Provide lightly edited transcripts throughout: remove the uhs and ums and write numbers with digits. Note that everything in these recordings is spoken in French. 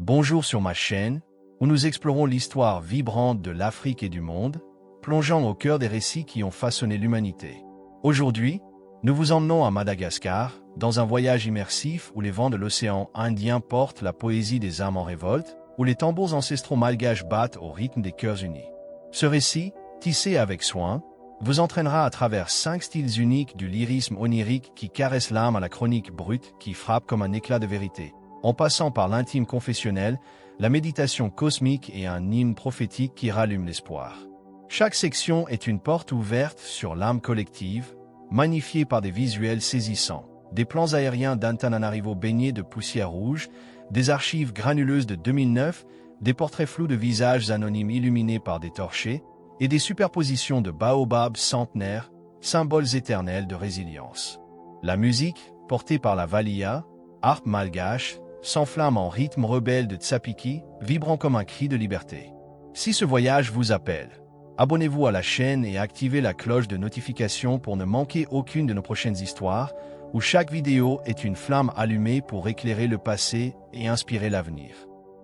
Bonjour sur ma chaîne, où nous explorons l'histoire vibrante de l'Afrique et du monde, plongeant au cœur des récits qui ont façonné l'humanité. Aujourd'hui, nous vous emmenons à Madagascar, dans un voyage immersif où les vents de l'océan Indien portent la poésie des âmes en révolte, où les tambours ancestraux malgaches battent au rythme des cœurs unis. Ce récit, tissé avec soin, vous entraînera à travers 5 styles uniques du lyrisme onirique qui caresse l'âme à la chronique brute qui frappe comme un éclat de vérité, en passant par l'intime confessionnel, la méditation cosmique et un hymne prophétique qui rallume l'espoir. Chaque section est une porte ouverte sur l'âme collective, magnifiée par des visuels saisissants, des plans aériens d'Antananarivo baignés de poussière rouge, des archives granuleuses de 2009, des portraits flous de visages anonymes illuminés par des torchers, et des superpositions de baobabs centenaires, symboles éternels de résilience. La musique, portée par la valia, harpe malgache, s'enflamme en rythme rebelle de tsapiki, vibrant comme un cri de liberté. Si ce voyage vous appelle, abonnez-vous à la chaîne et activez la cloche de notification pour ne manquer aucune de nos prochaines histoires, où chaque vidéo est une flamme allumée pour éclairer le passé et inspirer l'avenir.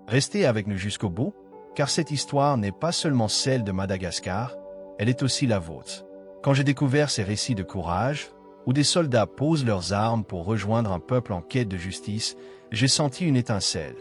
Restez avec nous jusqu'au bout, car cette histoire n'est pas seulement celle de Madagascar, elle est aussi la vôtre. Quand j'ai découvert ces récits de courage, où des soldats posent leurs armes pour rejoindre un peuple en quête de justice, j'ai senti une étincelle.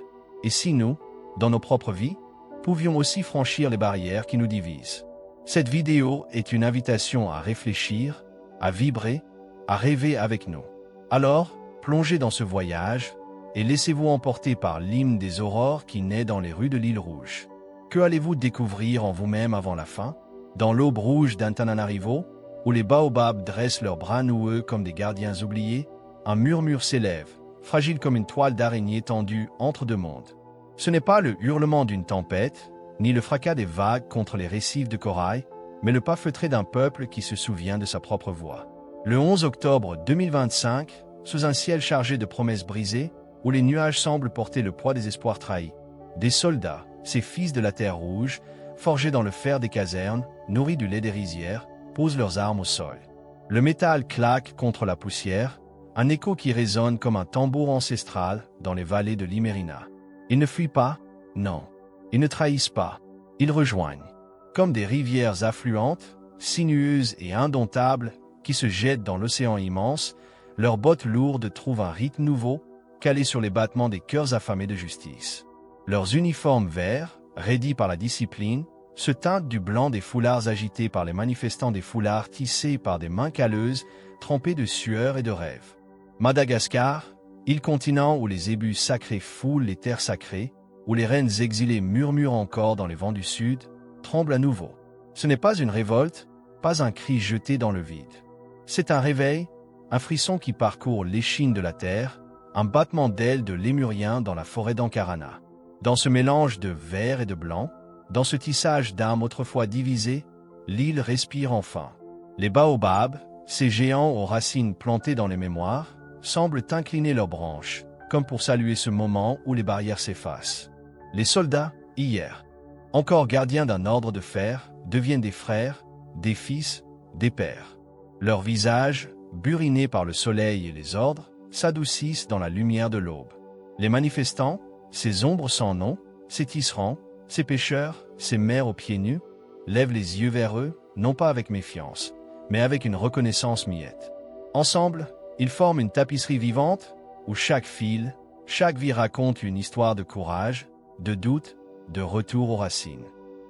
Et si nous, dans nos propres vies, pouvions aussi franchir les barrières qui nous divisent? Cette vidéo est une invitation à réfléchir, à vibrer, à rêver avec nous. Alors, plongez dans ce voyage et laissez-vous emporter par l'hymne des aurores qui naît dans les rues de l'île Rouge. Que allez-vous découvrir en vous-même avant la fin, dans l'aube rouge d'Antananarivo, où les baobabs dressent leurs bras noueux comme des gardiens oubliés? Un murmure s'élève, fragile comme une toile d'araignée tendue entre deux mondes. Ce n'est pas le hurlement d'une tempête, ni le fracas des vagues contre les récifs de corail, mais le pas feutré d'un peuple qui se souvient de sa propre voix. Le 11 octobre 2025, sous un ciel chargé de promesses brisées, où les nuages semblent porter le poids des espoirs trahis, des soldats, ces fils de la terre rouge, forgés dans le fer des casernes, nourris du lait des rizières, posent leurs armes au sol. Le métal claque contre la poussière, un écho qui résonne comme un tambour ancestral dans les vallées de l'Imerina. Ils ne fuient pas, non. Ils ne trahissent pas, ils rejoignent. Comme des rivières affluentes, sinueuses et indomptables, qui se jettent dans l'océan immense, leurs bottes lourdes trouvent un rythme nouveau, calé sur les battements des cœurs affamés de justice. Leurs uniformes verts, raidis par la discipline, se teintent du blanc des foulards agités par les manifestants, des foulards tissés par des mains calleuses, trempés de sueur et de rêve. Madagascar, île continent où les ébus sacrés foulent les terres sacrées, où les reines exilées murmurent encore dans les vents du sud, tremble à nouveau. Ce n'est pas une révolte, pas un cri jeté dans le vide. C'est un réveil, un frisson qui parcourt l'échine de la terre, un battement d'ailes de lémurien dans la forêt d'Ankarana. Dans ce mélange de vert et de blanc, dans ce tissage d'âmes autrefois divisées, l'île respire enfin. Les baobabs, ces géants aux racines plantées dans les mémoires, semblent incliner leurs branches, comme pour saluer ce moment où les barrières s'effacent. Les soldats, hier, encore gardiens d'un ordre de fer, deviennent des frères, des fils, des pères. Leurs visages, burinés par le soleil et les ordres, s'adoucissent dans la lumière de l'aube. Les manifestants, ces ombres sans nom, ces tisserands, ces pêcheurs, ces mères aux pieds nus, lèvent les yeux vers eux, non pas avec méfiance, mais avec une reconnaissance muette. Ensemble, ils forment une tapisserie vivante, où chaque fil, chaque vie raconte une histoire de courage, de doute, de retour aux racines.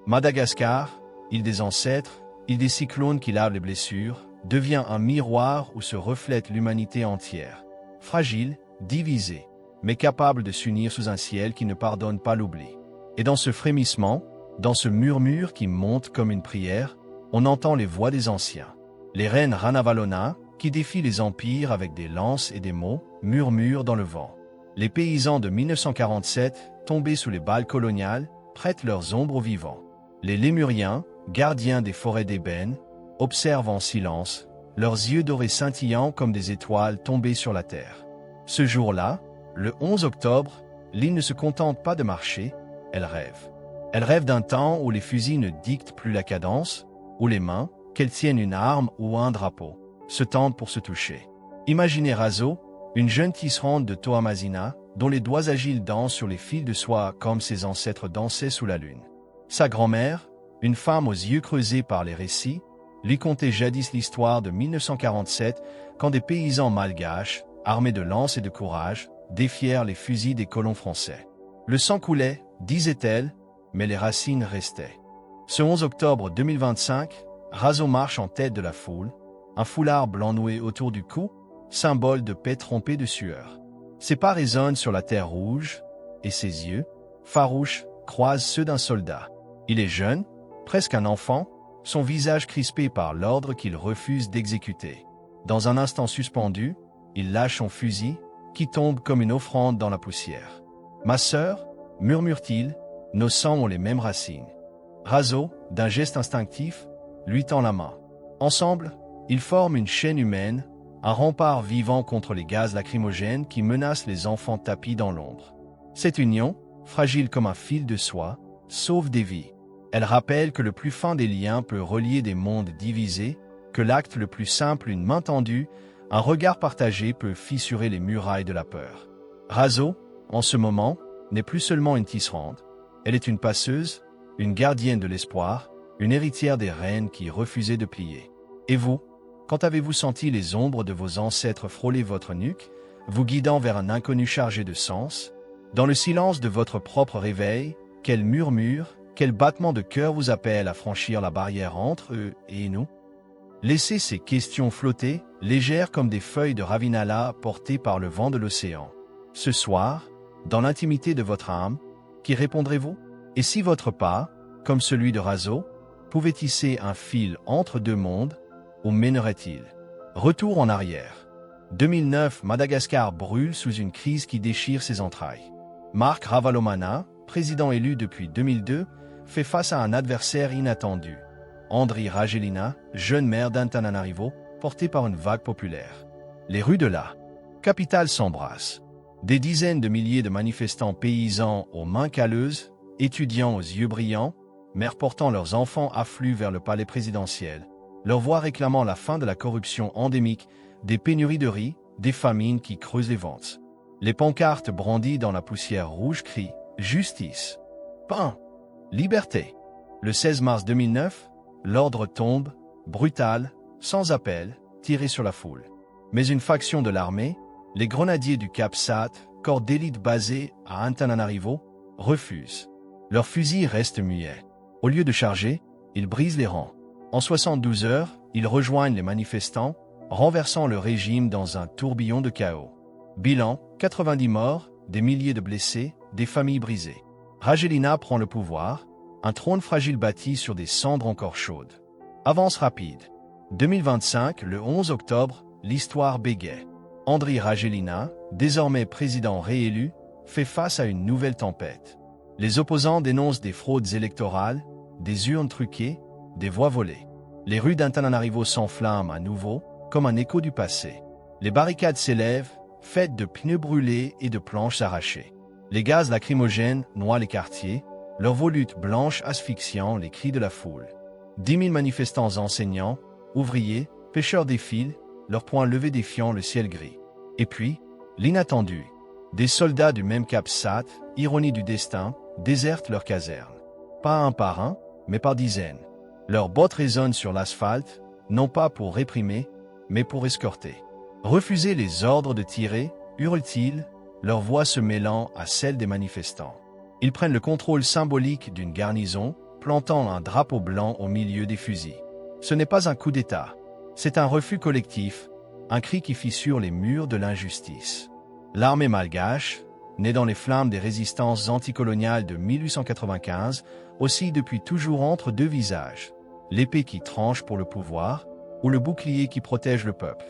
Madagascar, île des ancêtres, île des cyclones qui lavent les blessures, devient un miroir où se reflète l'humanité entière, fragile, divisée, mais capable de s'unir sous un ciel qui ne pardonne pas l'oubli. Et dans ce frémissement, dans ce murmure qui monte comme une prière, on entend les voix des anciens. Les reines Ranavalona, qui défient les empires avec des lances et des mots, murmurent dans le vent. Les paysans de 1947, tombés sous les balles coloniales, prêtent leurs ombres aux vivants. Les lémuriens, gardiens des forêts d'ébène, observent en silence, leurs yeux dorés scintillants comme des étoiles tombées sur la terre. Ce jour-là, le 11 octobre, l'île ne se contente pas de marcher, elle rêve. Elle rêve d'un temps où les fusils ne dictent plus la cadence, où les mains, qu'elles tiennent une arme ou un drapeau, se tendent pour se toucher. Imaginez Razo, une jeune tisserande de Toamasina, dont les doigts agiles dansent sur les fils de soie comme ses ancêtres dansaient sous la lune. Sa grand-mère, une femme aux yeux creusés par les récits, lui contait jadis l'histoire de 1947, quand des paysans malgaches, armés de lances et de courage, défièrent les fusils des colons français. Le sang coulait, disait-elle, mais les racines restaient. Ce 11 octobre 2025, Razo marche en tête de la foule, un foulard blanc noué autour du cou, symbole de paix trompée de sueur. Ses pas résonnent sur la terre rouge, et ses yeux, farouches, croisent ceux d'un soldat. Il est jeune, presque un enfant, son visage crispé par l'ordre qu'il refuse d'exécuter. Dans un instant suspendu, il lâche son fusil, qui tombe comme une offrande dans la poussière. « Ma sœur, murmure-t-il, nos sangs ont les mêmes racines. » Razo, d'un geste instinctif, lui tend la main. Ensemble, ils forment une chaîne humaine, un rempart vivant contre les gaz lacrymogènes qui menacent les enfants tapis dans l'ombre. Cette union, fragile comme un fil de soie, sauve des vies. Elle rappelle que le plus fin des liens peut relier des mondes divisés, que l'acte le plus simple, une main tendue, un regard partagé peut fissurer les murailles de la peur. Razo, en ce moment, n'est plus seulement une tisserande, elle est une passeuse, une gardienne de l'espoir, une héritière des reines qui refusaient de plier. Et vous, quand avez-vous senti les ombres de vos ancêtres frôler votre nuque, vous guidant vers un inconnu chargé de sens? Dans le silence de votre propre réveil, quel murmure, quel battement de cœur vous appelle à franchir la barrière entre eux et nous? Laissez ces questions flotter, légères comme des feuilles de ravinala portées par le vent de l'océan. Ce soir, dans l'intimité de votre âme, qui répondrez-vous? Et si votre pas, comme celui de Razo, pouvait tisser un fil entre deux mondes, où mènerait-il? Retour en arrière. 2009, Madagascar brûle sous une crise qui déchire ses entrailles. Marc Ravalomanana, président élu depuis 2002, fait face à un adversaire inattendu. Andry Rajoelina, jeune maire d'Antananarivo, porté par une vague populaire. Les rues de la capitale s'embrassent. Des dizaines de milliers de manifestants paysans aux mains calleuses, étudiants aux yeux brillants, mères portant leurs enfants affluent vers le palais présidentiel, leur voix réclamant la fin de la corruption endémique, des pénuries de riz, des famines qui creusent les ventes. Les pancartes brandies dans la poussière rouge crient « Justice »,« Pain »,« Liberté ». Le 16 mars 2009, l'ordre tombe, brutal, sans appel, tiré sur la foule. Mais une faction de l'armée, les grenadiers du Cap Sat, corps d'élite basé à Antananarivo, refuse. Leurs fusils restent muets. Au lieu de charger, ils brisent les rangs. En 72 heures, ils rejoignent les manifestants, renversant le régime dans un tourbillon de chaos. Bilan, 90 morts, des milliers de blessés, des familles brisées. Rajoelina prend le pouvoir, un trône fragile bâti sur des cendres encore chaudes. Avance rapide. 2025, le 11 octobre, l'histoire bégaie. Andry Rajoelina, désormais président réélu, fait face à une nouvelle tempête. Les opposants dénoncent des fraudes électorales, des urnes truquées, des voix volées. Les rues d'Antananarivo s'enflamment à nouveau, comme un écho du passé. Les barricades s'élèvent, faites de pneus brûlés et de planches arrachées. Les gaz lacrymogènes noient les quartiers, leurs volutes blanches asphyxiant les cris de la foule. 10 000 manifestants enseignants, ouvriers, pêcheurs défilent, leurs poings levés défiant le ciel gris. Et puis, l'inattendu. Des soldats du même Cap Sat, ironie du destin, désertent leurs casernes. Pas un par un, mais par dizaines. Leurs bottes résonnent sur l'asphalte, non pas pour réprimer, mais pour escorter. Refusez les ordres de tirer, hurlent-ils, leur voix se mêlant à celle des manifestants. Ils prennent le contrôle symbolique d'une garnison, plantant un drapeau blanc au milieu des fusils. Ce n'est pas un coup d'État, c'est un refus collectif, un cri qui fissure les murs de l'injustice. L'armée malgache, née dans les flammes des résistances anticoloniales de 1895, oscille depuis toujours entre deux visages, l'épée qui tranche pour le pouvoir ou le bouclier qui protège le peuple.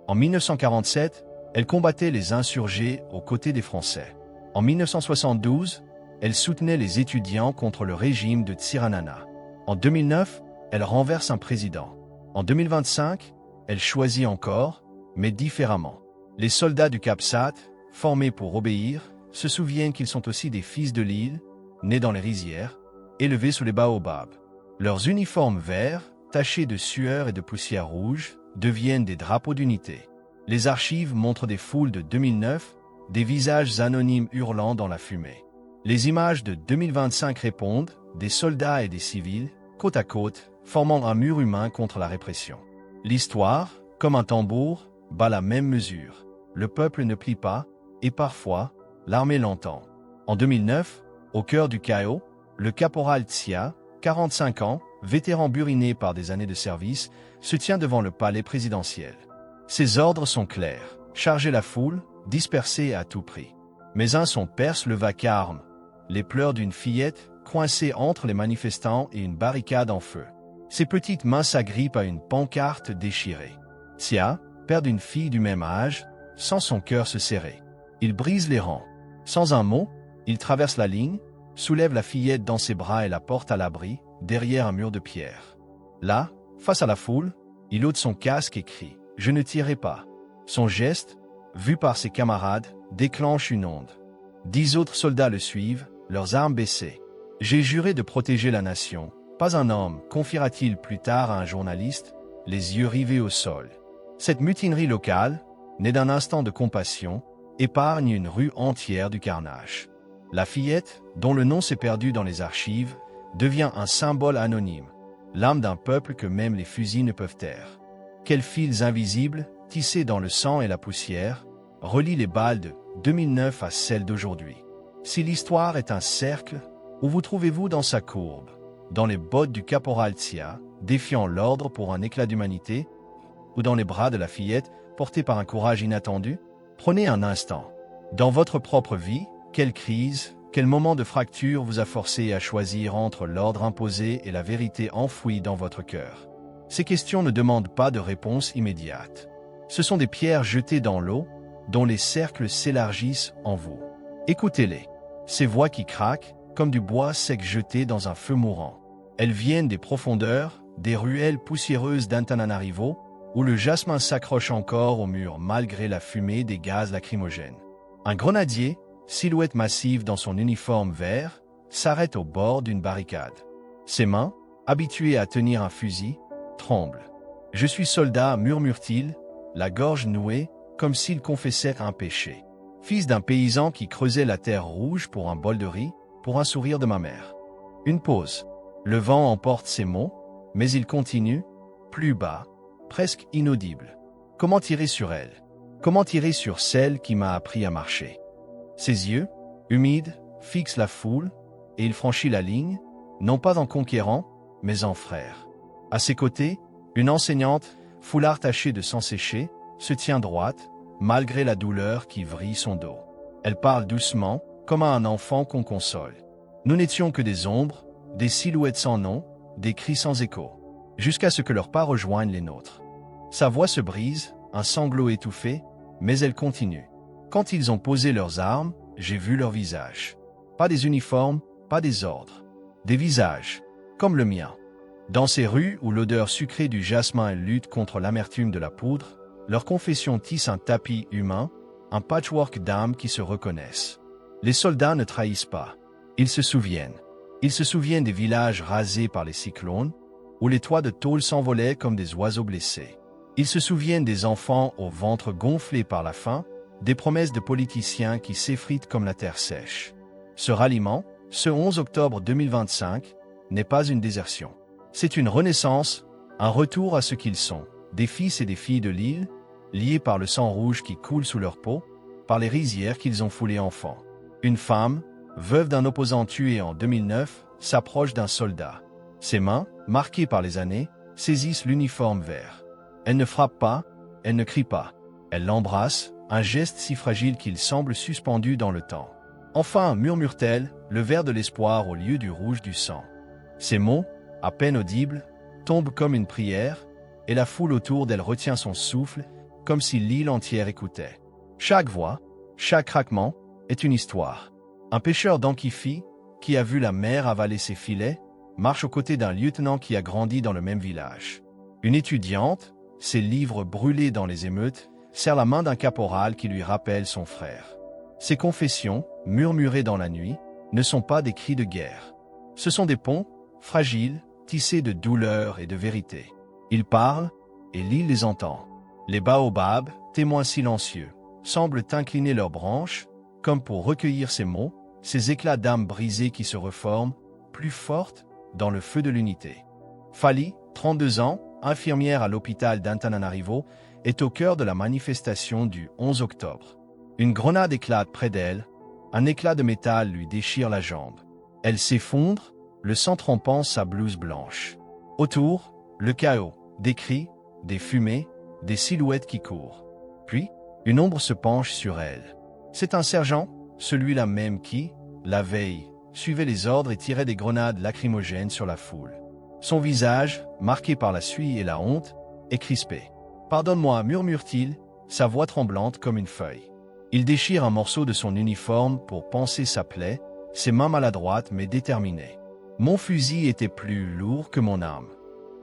En 1947, elle combattait les insurgés aux côtés des Français. En 1972, elle soutenait les étudiants contre le régime de Tsiranana. En 2009, elle renverse un président. En 2025, elle choisit encore, mais différemment. Les soldats du Cap Sat, formés pour obéir, se souviennent qu'ils sont aussi des fils de l'île, nés dans les rizières, élevés sous les baobabs. Leurs uniformes verts, tachés de sueur et de poussière rouge, deviennent des drapeaux d'unité. Les archives montrent des foules de 2009, des visages anonymes hurlant dans la fumée. Les images de 2025 répondent, des soldats et des civils, côte à côte, formant un mur humain contre la répression. L'histoire, comme un tambour, bat la même mesure. Le peuple ne plie pas, et parfois, l'armée l'entend. En 2009, au cœur du chaos, le caporal Tsia, 45 ans, vétéran buriné par des années de service, se tient devant le palais présidentiel. Ses ordres sont clairs, charger la foule, disperser à tout prix. Mais un son perce le vacarme, les pleurs d'une fillette coincée entre les manifestants et une barricade en feu. Ses petites mains s'agrippent à une pancarte déchirée. Tsia, père d'une fille du même âge, sent son cœur se serrer. Il brise les rangs. Sans un mot, il traverse la ligne, soulève la fillette dans ses bras et la porte à l'abri, derrière un mur de pierre. Là, face à la foule, il ôte son casque et crie « Je ne tirerai pas ». Son geste, vu par ses camarades, déclenche une onde. 10 autres soldats le suivent, leurs armes baissées. « J'ai juré de protéger la nation. Pas un homme », confiera-t-il plus tard à un journaliste, les yeux rivés au sol. Cette mutinerie locale, née d'un instant de compassion, épargne une rue entière du carnage. La fillette, dont le nom s'est perdu dans les archives, devient un symbole anonyme, l'âme d'un peuple que même les fusils ne peuvent taire. Quels fils invisibles, tissés dans le sang et la poussière, relient les balles de 2009 à celles d'aujourd'hui. Si l'histoire est un cercle, où vous trouvez-vous dans sa courbe? Dans les bottes du caporal Tsia, défiant l'ordre pour un éclat d'humanité, ou dans les bras de la fillette, portée par un courage inattendu? Prenez un instant. Dans votre propre vie, quelle crise, quel moment de fracture vous a forcé à choisir entre l'ordre imposé et la vérité enfouie dans votre cœur? Ces questions ne demandent pas de réponse immédiate. Ce sont des pierres jetées dans l'eau, dont les cercles s'élargissent en vous. Écoutez-les. Ces voix qui craquent, comme du bois sec jeté dans un feu mourant. Elles viennent des profondeurs, des ruelles poussiéreuses d'Antananarivo, où le jasmin s'accroche encore au mur malgré la fumée des gaz lacrymogènes. Un grenadier, silhouette massive dans son uniforme vert, s'arrête au bord d'une barricade. Ses mains, habituées à tenir un fusil, tremblent. « Je suis soldat », murmure-t-il, la gorge nouée, comme s'il confessait un péché. Fils d'un paysan qui creusait la terre rouge pour un bol de riz, pour un sourire de ma mère. Une pause. Le vent emporte ses mots, mais il continue, plus bas, presque inaudible. Comment tirer sur elle? Comment tirer sur celle qui m'a appris à marcher? Ses yeux, humides, fixent la foule, et il franchit la ligne, non pas en conquérant, mais en frère. À ses côtés, une enseignante, foulard taché de sang séché, se tient droite, malgré la douleur qui vrille son dos. Elle parle doucement, comme à un enfant qu'on console. Nous n'étions que des ombres, des silhouettes sans nom, des cris sans écho, jusqu'à ce que leurs pas rejoignent les nôtres. Sa voix se brise, un sanglot étouffé, mais elle continue. Quand ils ont posé leurs armes, j'ai vu leurs visages. Pas des uniformes, pas des ordres. Des visages, comme le mien. Dans ces rues où l'odeur sucrée du jasmin lutte contre l'amertume de la poudre, leur confession tisse un tapis humain, un patchwork d'âmes qui se reconnaissent. Les soldats ne trahissent pas. Ils se souviennent. Ils se souviennent des villages rasés par les cyclones, où les toits de tôle s'envolaient comme des oiseaux blessés. Ils se souviennent des enfants au ventre gonflé par la faim, des promesses de politiciens qui s'effritent comme la terre sèche. Ce ralliement, ce 11 octobre 2025, n'est pas une désertion. C'est une renaissance, un retour à ce qu'ils sont, des fils et des filles de l'île, liés par le sang rouge qui coule sous leur peau, par les rizières qu'ils ont foulées enfants. Une femme, veuve d'un opposant tué en 2009, s'approche d'un soldat. Ses mains, marquées par les années, saisissent l'uniforme vert. Elle ne frappe pas, elle ne crie pas. Elle l'embrasse, un geste si fragile qu'il semble suspendu dans le temps. Enfin, murmure-t-elle, le vert de l'espoir au lieu du rouge du sang. Ces mots, à peine audibles, tombent comme une prière, et la foule autour d'elle retient son souffle, comme si l'île entière écoutait. Chaque voix, chaque craquement, est une histoire. Un pêcheur d'Ankify, qui a vu la mer avaler ses filets, marche aux côtés d'un lieutenant qui a grandi dans le même village. Une étudiante, ses livres brûlés dans les émeutes, serre la main d'un caporal qui lui rappelle son frère. Ces confessions, murmurées dans la nuit, ne sont pas des cris de guerre. Ce sont des ponts, fragiles, tissés de douleur et de vérité. Ils parlent, et l'île les entend. Les baobabs, témoins silencieux, semblent incliner leurs branches, comme pour recueillir ces mots, ces éclats d'âme brisés qui se reforment, plus fortes, dans le feu de l'unité. Fali, 32 ans, infirmière à l'hôpital d'Antananarivo, est au cœur de la manifestation du 11 octobre. Une grenade éclate près d'elle, un éclat de métal lui déchire la jambe. Elle s'effondre, le sang trempant sa blouse blanche. Autour, le chaos, des cris, des fumées, des silhouettes qui courent. Puis, une ombre se penche sur elle. C'est un sergent, celui-là même qui, la veille, suivait les ordres et tirait des grenades lacrymogènes sur la foule. Son visage, marqué par la suie et la honte, est crispé. « Pardonne-moi » murmure-t-il, sa voix tremblante comme une feuille. Il déchire un morceau de son uniforme pour panser sa plaie, ses mains maladroites mais déterminées. « Mon fusil était plus lourd que mon âme. »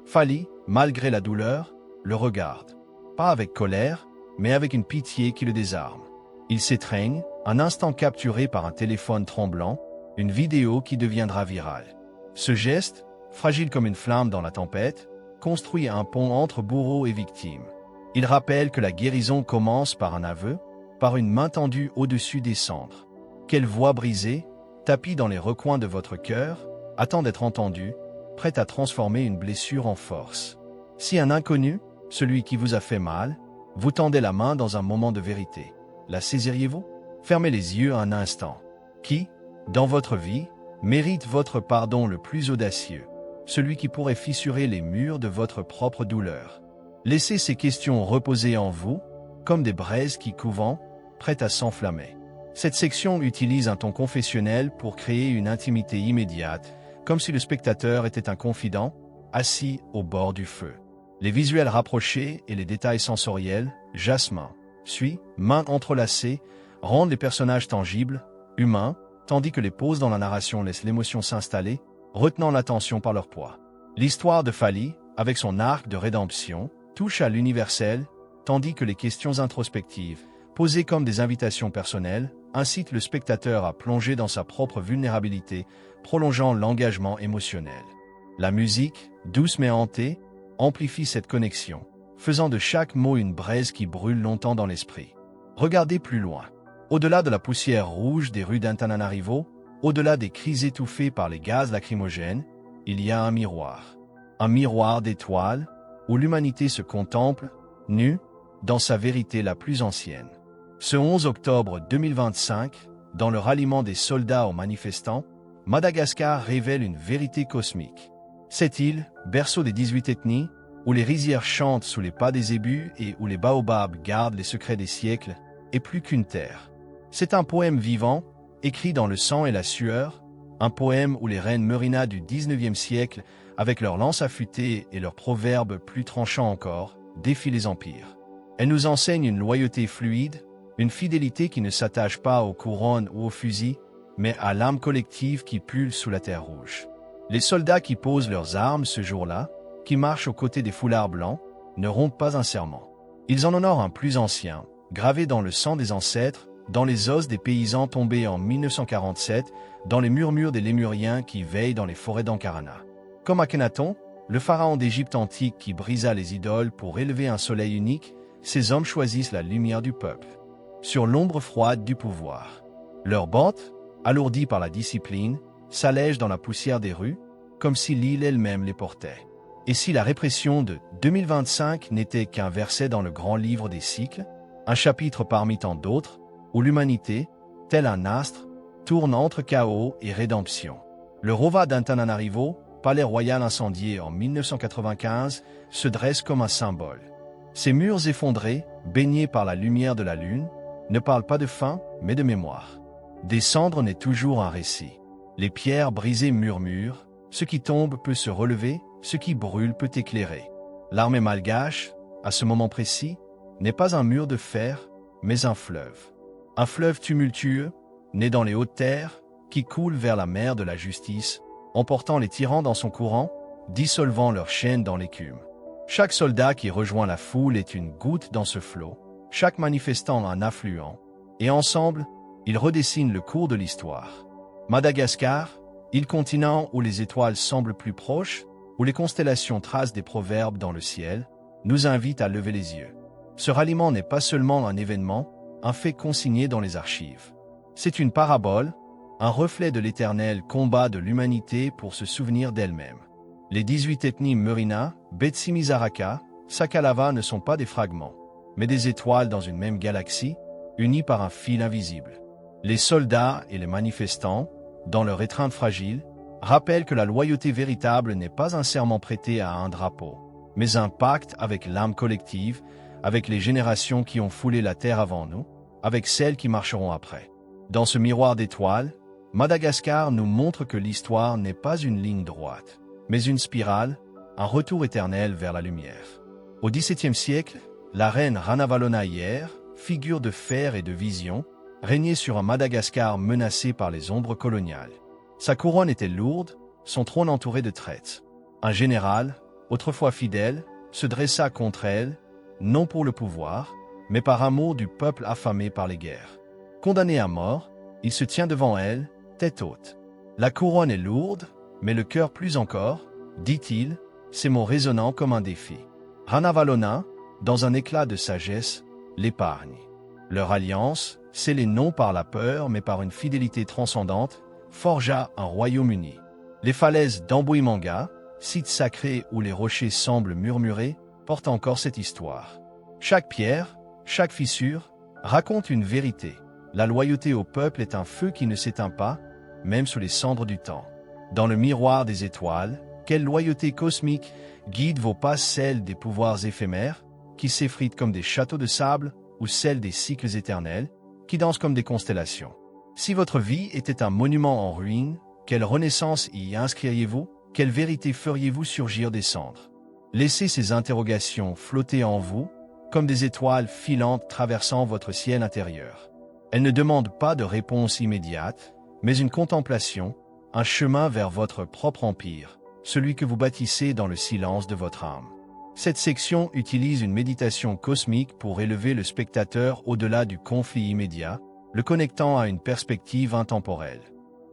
Fali, malgré la douleur, le regarde. Pas avec colère, mais avec une pitié qui le désarme. Il s'étreigne, un instant capturé par un téléphone tremblant, une vidéo qui deviendra virale. Ce geste, fragile comme une flamme dans la tempête, construit un pont entre bourreau et victime. Il rappelle que la guérison commence par un aveu, par une main tendue au-dessus des cendres. Quelle voix brisée, tapie dans les recoins de votre cœur, attend d'être entendue, prête à transformer une blessure en force. Si un inconnu, celui qui vous a fait mal, vous tendait la main dans un moment de vérité, la saisiriez-vous? Fermez les yeux un instant. Qui, dans votre vie, mérite votre pardon le plus audacieux, celui qui pourrait fissurer les murs de votre propre douleur? Laissez ces questions reposer en vous, comme des braises qui couvent, prêtes à s'enflammer. Cette section utilise un ton confessionnel pour créer une intimité immédiate, comme si le spectateur était un confident, assis au bord du feu. Les visuels rapprochés et les détails sensoriels, Jasmin, suit, mains entrelacées, rendent les personnages tangibles, humains, tandis que les pauses dans la narration laissent l'émotion s'installer, retenant l'attention par leur poids. L'histoire de Fali, avec son arc de rédemption, touche à l'universel, tandis que les questions introspectives, posées comme des invitations personnelles, incitent le spectateur à plonger dans sa propre vulnérabilité, prolongeant l'engagement émotionnel. La musique, douce mais hantée, amplifie cette connexion, faisant de chaque mot une braise qui brûle longtemps dans l'esprit. Regardez plus loin. Au-delà de la poussière rouge des rues d'Antananarivo, au-delà des cris étouffés par les gaz lacrymogènes, il y a un miroir. Un miroir d'étoiles, où l'humanité se contemple, nue, dans sa vérité la plus ancienne. Ce 11 octobre 2025, dans le ralliement des soldats aux manifestants, Madagascar révèle une vérité cosmique. Cette île, berceau des 18 ethnies, où les rizières chantent sous les pas des ébus et où les baobabs gardent les secrets des siècles, est plus qu'une terre. C'est un poème vivant, écrit dans le sang et la sueur, un poème où les reines Merinas du 19e siècle, avec leurs lances affûtées et leurs proverbes plus tranchants encore, défient les empires. Elle nous enseigne une loyauté fluide, une fidélité qui ne s'attache pas aux couronnes ou aux fusils, mais à l'âme collective qui pulse sous la terre rouge. Les soldats qui posent leurs armes ce jour-là, qui marchent aux côtés des foulards blancs, ne rompent pas un serment. Ils en honorent un plus ancien, gravé dans le sang des ancêtres, dans les os des paysans tombés en 1947, dans les murmures des Lémuriens qui veillent dans les forêts d'Ankarana. Comme Akhenaton, le pharaon d'Égypte antique qui brisa les idoles pour élever un soleil unique, ces hommes choisissent la lumière du peuple, sur l'ombre froide du pouvoir. Leurs bottes, alourdies par la discipline, s'allègent dans la poussière des rues, comme si l'île elle-même les portait. Et si la répression de 2025 n'était qu'un verset dans le grand livre des cycles, un chapitre parmi tant d'autres, où l'humanité, tel un astre, tourne entre chaos et rédemption. Le Rova d'Antananarivo, palais royal incendié en 1995, se dresse comme un symbole. Ces murs effondrés, baignés par la lumière de la lune, ne parlent pas de faim, mais de mémoire. Des cendres n'est toujours un récit. Les pierres brisées murmurent, ce qui tombe peut se relever, ce qui brûle peut éclairer. L'armée malgache, à ce moment précis, n'est pas un mur de fer, mais un fleuve. Un fleuve tumultueux, né dans les hautes terres, qui coule vers la mer de la justice, emportant les tyrans dans son courant, dissolvant leurs chaînes dans l'écume. Chaque soldat qui rejoint la foule est une goutte dans ce flot, chaque manifestant un affluent, et ensemble, ils redessinent le cours de l'histoire. Madagascar, île continent où les étoiles semblent plus proches, où les constellations tracent des proverbes dans le ciel, nous invite à lever les yeux. Ce ralliement n'est pas seulement un événement, un fait consigné dans les archives. C'est une parabole, un reflet de l'éternel combat de l'humanité pour se souvenir d'elle-même. Les 18 ethnies Murina, Betsimisaraka, Sakalava ne sont pas des fragments, mais des étoiles dans une même galaxie, unies par un fil invisible. Les soldats et les manifestants, dans leur étreinte fragile, rappellent que la loyauté véritable n'est pas un serment prêté à un drapeau, mais un pacte avec l'âme collective, avec les générations qui ont foulé la terre avant nous, avec celles qui marcheront après. Dans ce miroir d'étoiles, Madagascar nous montre que l'histoire n'est pas une ligne droite, mais une spirale, un retour éternel vers la lumière. Au XVIIe siècle, la reine Ranavalona Iyer, figure de fer et de vision, régnait sur un Madagascar menacé par les ombres coloniales. Sa couronne était lourde, son trône entouré de traîtres. Un général, autrefois fidèle, se dressa contre elle, non pour le pouvoir, mais par amour du peuple affamé par les guerres. Condamné à mort, il se tient devant elle, tête haute. La couronne est lourde, mais le cœur plus encore, dit-il, ces mots résonnant comme un défi. Ranavalona, dans un éclat de sagesse, l'épargne. Leur alliance, scellée non par la peur mais par une fidélité transcendante, forgea un royaume uni. Les falaises d'Ambuimanga, site sacré où les rochers semblent murmurer, portent encore cette histoire. Chaque pierre, chaque fissure, raconte une vérité. La loyauté au peuple est un feu qui ne s'éteint pas, même sous les cendres du temps. Dans le miroir des étoiles, quelle loyauté cosmique guide vos pas, celle des pouvoirs éphémères, qui s'effritent comme des châteaux de sable, ou celle des cycles éternels, qui dansent comme des constellations. Si votre vie était un monument en ruine, quelle renaissance y inscririez-vous? Quelle vérité feriez-vous surgir des cendres? Laissez ces interrogations flotter en vous, comme des étoiles filantes traversant votre ciel intérieur. Elles ne demandent pas de réponse immédiate, mais une contemplation, un chemin vers votre propre empire, celui que vous bâtissez dans le silence de votre âme. Cette section utilise une méditation cosmique pour élever le spectateur au-delà du conflit immédiat, le connectant à une perspective intemporelle.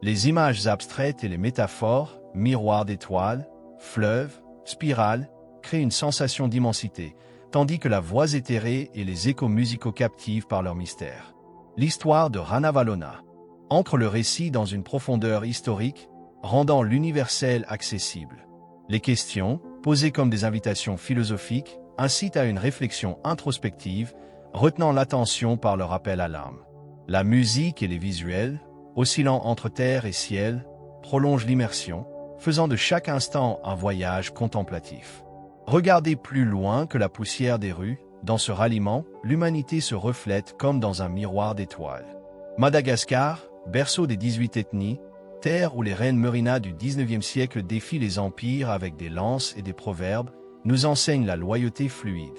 Les images abstraites et les métaphores, miroirs d'étoiles, fleuves, spirales, créent une sensation d'immensité, tandis que la voix éthérée et les échos musicaux captivent par leur mystère. L'histoire de Ranavalona ancre le récit dans une profondeur historique, rendant l'universel accessible. Les questions, posées comme des invitations philosophiques, incitent à une réflexion introspective, retenant l'attention par leur appel à l'âme. La musique et les visuels, oscillant entre terre et ciel, prolongent l'immersion, faisant de chaque instant un voyage contemplatif. Regardez plus loin que la poussière des rues, dans ce ralliement, l'humanité se reflète comme dans un miroir d'étoiles. Madagascar, berceau des 18 ethnies, terre où les reines Murina du XIXe siècle défient les empires avec des lances et des proverbes, nous enseigne la loyauté fluide.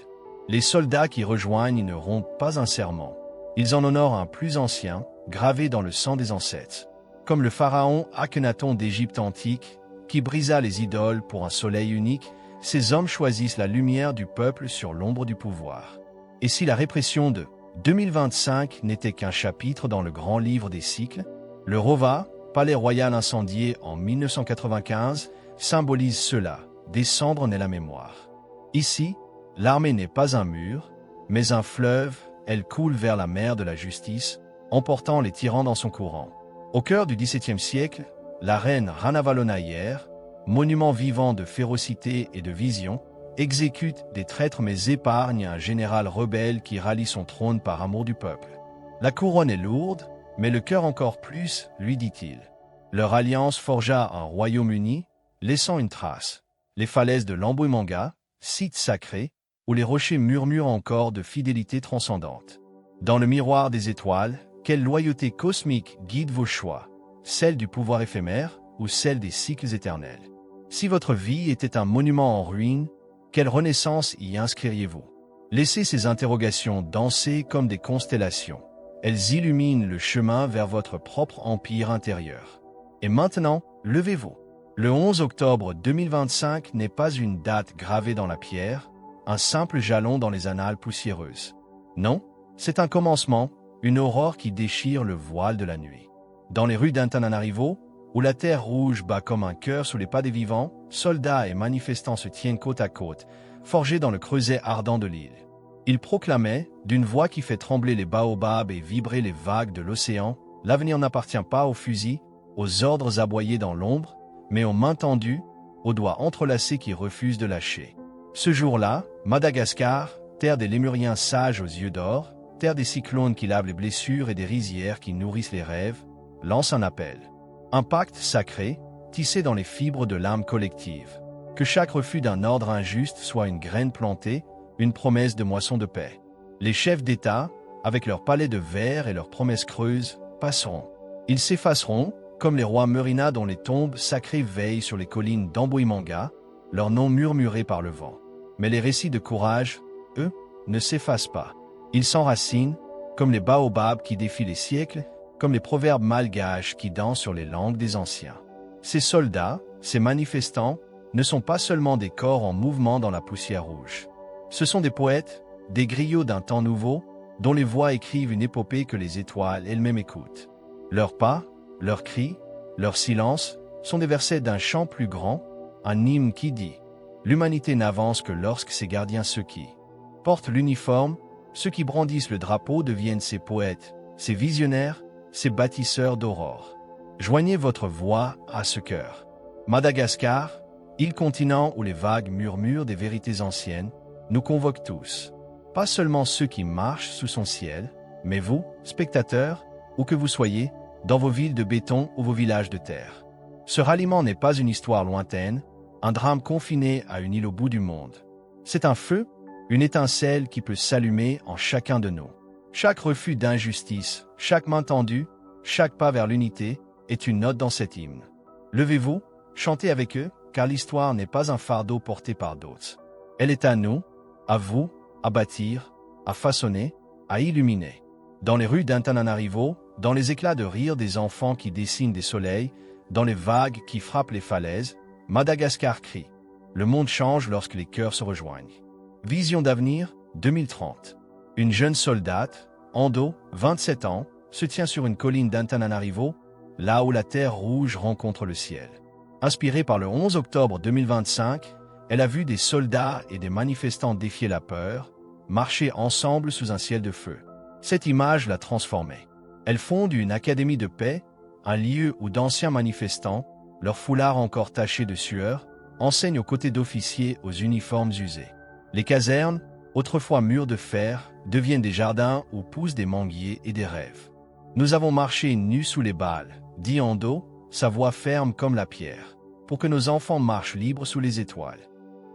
Les soldats qui rejoignent ne rompent pas un serment. Ils en honorent un plus ancien, gravé dans le sang des ancêtres. Comme le pharaon Akhenaton d'Égypte antique, qui brisa les idoles pour un soleil unique, ces hommes choisissent la lumière du peuple sur l'ombre du pouvoir. Et si la répression de 2025 n'était qu'un chapitre dans le grand livre des cycles, le Rova, palais royal incendié en 1995, symbolise cela, des cendres naît la mémoire. Ici, l'armée n'est pas un mur, mais un fleuve, elle coule vers la mer de la justice, emportant les tyrans dans son courant. Au cœur du XVIIe siècle, la reine Ranavalona Iyer, monument vivant de férocité et de vision, exécute des traîtres mais épargne un général rebelle qui rallie son trône par amour du peuple. La couronne est lourde, mais le cœur encore plus, lui dit-il. Leur alliance forgea un royaume uni, laissant une trace. Les falaises de l'Ambuimanga, site sacré, où les rochers murmurent encore de fidélité transcendante. Dans le miroir des étoiles, quelle loyauté cosmique guide vos choix, celle du pouvoir éphémère ou celle des cycles éternels? Si votre vie était un monument en ruine, quelle renaissance y inscririez-vous? Laissez ces interrogations danser comme des constellations. Elles illuminent le chemin vers votre propre empire intérieur. Et maintenant, levez-vous. Le 11 octobre 2025 n'est pas une date gravée dans la pierre, un simple jalon dans les annales poussiéreuses. Non, c'est un commencement, une aurore qui déchire le voile de la nuit. Dans les rues d'Antananarivo, où la terre rouge bat comme un cœur sous les pas des vivants, soldats et manifestants se tiennent côte à côte, forgés dans le creuset ardent de l'île. Il proclamait, d'une voix qui fait trembler les baobabs et vibrer les vagues de l'océan, l'avenir n'appartient pas aux fusils, aux ordres aboyés dans l'ombre, mais aux mains tendues, aux doigts entrelacés qui refusent de lâcher. Ce jour-là, Madagascar, terre des lémuriens sages aux yeux d'or, terre des cyclones qui lavent les blessures et des rizières qui nourrissent les rêves, lance un appel. Un pacte sacré, tissé dans les fibres de l'âme collective. Que chaque refus d'un ordre injuste soit une graine plantée, une promesse de moisson de paix. Les chefs d'État, avec leurs palais de verre et leurs promesses creuses, passeront. Ils s'effaceront, comme les rois Merina dont les tombes sacrées veillent sur les collines d'Amboimanga, leurs noms murmurés par le vent. Mais les récits de courage, eux, ne s'effacent pas. Ils s'enracinent, comme les baobabs qui défient les siècles, comme les proverbes malgaches qui dansent sur les langues des anciens. Ces soldats, ces manifestants, ne sont pas seulement des corps en mouvement dans la poussière rouge. Ce sont des poètes, des griots d'un temps nouveau, dont les voix écrivent une épopée que les étoiles elles-mêmes écoutent. Leurs pas, leurs cris, leurs silences sont des versets d'un chant plus grand, un hymne qui dit « L'humanité n'avance que lorsque ses gardiens ceux qui portent l'uniforme, ceux qui brandissent le drapeau deviennent ses poètes, ses visionnaires, ses bâtisseurs d'aurore. » Joignez votre voix à ce cœur. Madagascar, île continent où les vagues murmurent des vérités anciennes, nous convoque tous. Pas seulement ceux qui marchent sous son ciel, mais vous, spectateurs, où que vous soyez, dans vos villes de béton ou vos villages de terre. Ce ralliement n'est pas une histoire lointaine, un drame confiné à une île au bout du monde. C'est un feu, une étincelle qui peut s'allumer en chacun de nous. Chaque refus d'injustice, chaque main tendue, chaque pas vers l'unité est une note dans cet hymne. Levez-vous, chantez avec eux, car l'histoire n'est pas un fardeau porté par d'autres. Elle est à nous, à vous, à bâtir, à façonner, à illuminer. Dans les rues d'Antananarivo, dans les éclats de rire des enfants qui dessinent des soleils, dans les vagues qui frappent les falaises, Madagascar crie. Le monde change lorsque les cœurs se rejoignent. Vision d'avenir, 2030. Une jeune soldate, Ando, 27 ans, se tient sur une colline d'Antananarivo, là où la terre rouge rencontre le ciel. Inspirée par le 11 octobre 2025, elle a vu des soldats et des manifestants défier la peur, marcher ensemble sous un ciel de feu. Cette image l'a transformée. Elle fonde une académie de paix, un lieu où d'anciens manifestants, leurs foulards encore tachés de sueur, enseignent aux côtés d'officiers aux uniformes usés. Les casernes, autrefois murs de fer, deviennent des jardins où poussent des manguiers et des rêves. Nous avons marché nus sous les balles, dit Ando, sa voix ferme comme la pierre, pour que nos enfants marchent libres sous les étoiles.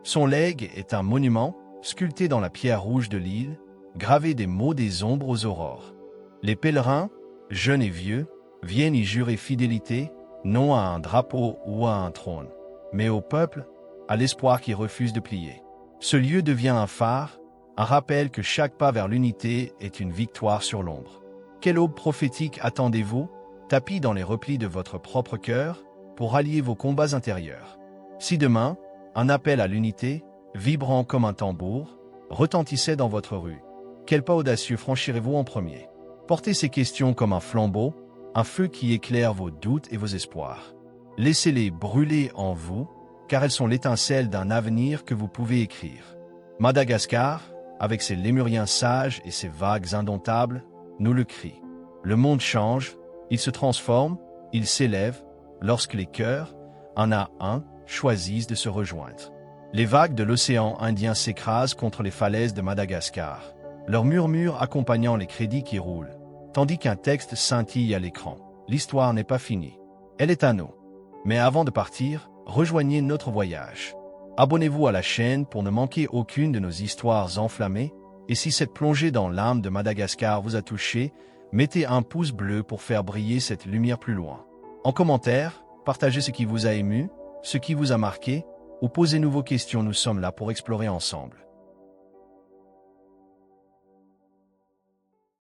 Son legs est un monument, sculpté dans la pierre rouge de l'île, gravé des mots des ombres aux aurores. Les pèlerins, jeunes et vieux, viennent y jurer fidélité, non à un drapeau ou à un trône, mais au peuple, à l'espoir qui refuse de plier. Ce lieu devient un phare, un rappel que chaque pas vers l'unité est une victoire sur l'ombre. Quelle aube prophétique attendez-vous, tapis dans les replis de votre propre cœur, pour rallier vos combats intérieurs? Si demain, un appel à l'unité, vibrant comme un tambour, retentissait dans votre rue, quel pas audacieux franchirez-vous en premier? Portez ces questions comme un flambeau, un feu qui éclaire vos doutes et vos espoirs. Laissez-les brûler en vous, car elles sont l'étincelle d'un avenir que vous pouvez écrire. Madagascar, avec ses lémuriens sages et ses vagues indomptables, nous le crie. Le monde change, il se transforme, il s'élève, lorsque les cœurs, un à un, choisissent de se rejoindre. Les vagues de l'océan Indien s'écrasent contre les falaises de Madagascar, leur murmure accompagnant les crédits qui roulent, tandis qu'un texte scintille à l'écran. L'histoire n'est pas finie. Elle est à nous. Mais avant de partir, rejoignez notre voyage. Abonnez-vous à la chaîne pour ne manquer aucune de nos histoires enflammées, et si cette plongée dans l'âme de Madagascar vous a touché, mettez un pouce bleu pour faire briller cette lumière plus loin. En commentaire, partagez ce qui vous a ému, ce qui vous a marqué, ou posez-nous vos questions, nous sommes là pour explorer ensemble.